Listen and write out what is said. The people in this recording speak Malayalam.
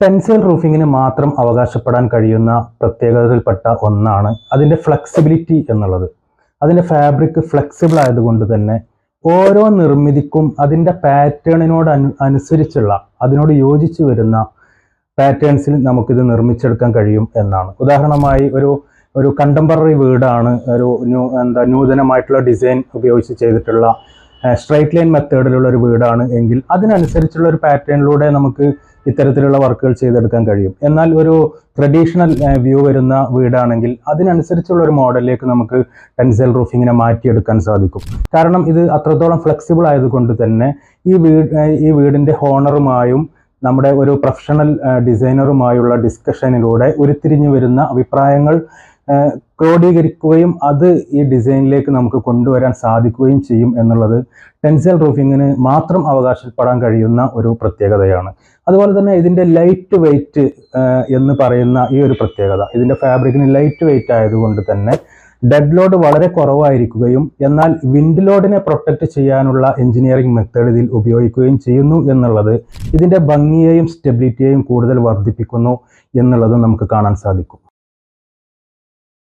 ടെൻസൈൽ റൂഫിങ്ങിന് മാത്രം അവകാശപ്പെടാൻ കഴിയുന്ന പ്രത്യേകതകളിൽപ്പെട്ട ഒന്നാണ് അതിൻ്റെ ഫ്ലെക്സിബിലിറ്റി എന്നുള്ളത്. അതിൻ്റെ ഫാബ്രിക് ഫ്ലെക്സിബിൾ ആയതുകൊണ്ട് തന്നെ ഓരോ നിർമ്മിതിക്കും അതിൻ്റെ പാറ്റേണിനോട് അനുസരിച്ചുള്ള അതിനോട് യോജിച്ച് വരുന്ന പാറ്റേൺസിൽ നമുക്കിത് നിർമ്മിച്ചെടുക്കാൻ കഴിയും എന്നാണ്. ഉദാഹരണമായി ഒരു കണ്ടംപററി വീടാണ്, നൂതനമായിട്ടുള്ള ഡിസൈൻ ഉപയോഗിച്ച് ചെയ്തിട്ടുള്ള സ്ട്രൈറ്റ് ലൈൻ മെത്തേഡിലുള്ള ഒരു വീടാണ് എങ്കിൽ അതിനനുസരിച്ചുള്ള ഒരു പാറ്റേണിലൂടെ നമുക്ക് ഇത്തരത്തിലുള്ള വർക്കുകൾ ചെയ്തെടുക്കാൻ കഴിയും. എന്നാൽ ഒരു ട്രഡീഷണൽ വ്യൂ വരുന്ന വീടാണെങ്കിൽ അതിനനുസരിച്ചുള്ള ഒരു മോഡലിലേക്ക് നമുക്ക് ടെൻസൈൽ റൂഫിങ്ങിനെ മാറ്റിയെടുക്കാൻ സാധിക്കും. കാരണം ഇത് അത്രത്തോളം ഫ്ലെക്സിബിൾ ആയതുകൊണ്ട് തന്നെ ഈ വീടിൻ്റെ ഓണറുമായും നമ്മുടെ ഒരു പ്രൊഫഷണൽ ഡിസൈനറുമായുള്ള ഡിസ്കഷനിലൂടെ ഉരുത്തിരിഞ്ഞു വരുന്ന അഭിപ്രായങ്ങൾ ക്രോഡീകരിക്കുകയും അത് ഈ ഡിസൈനിലേക്ക് നമുക്ക് കൊണ്ടുവരാൻ സാധിക്കുകയും ചെയ്യും എന്നുള്ളത് ടെൻസൈൽ റൂഫിങ്ങിന് മാത്രം അവകാശപ്പെടാൻ കഴിയുന്ന ഒരു പ്രത്യേകതയാണ്. അതുപോലെ തന്നെ ഇതിൻ്റെ ലൈറ്റ് വെയ്റ്റ് എന്ന് പറയുന്ന ഈ ഒരു പ്രത്യേകത, ഇതിൻ്റെ ഫാബ്രിക്കിന് ലൈറ്റ് വെയ്റ്റ് ആയതുകൊണ്ട് തന്നെ ഡെഡ് ലോഡ് വളരെ കുറവായിരിക്കുകയും എന്നാൽ വിൻഡ് ലോഡിനെ പ്രൊട്ടക്റ്റ് ചെയ്യാനുള്ള എഞ്ചിനീയറിംഗ് മെത്തേഡ് ഇതിൽ ഉപയോഗിക്കുകയും ചെയ്യുന്നു എന്നുള്ളത് ഇതിൻ്റെ ഭംഗിയെയും സ്റ്റെബിലിറ്റിയെയും കൂടുതൽ വർദ്ധിപ്പിക്കുന്നു എന്നുള്ളത് നമുക്ക് കാണാൻ സാധിക്കും.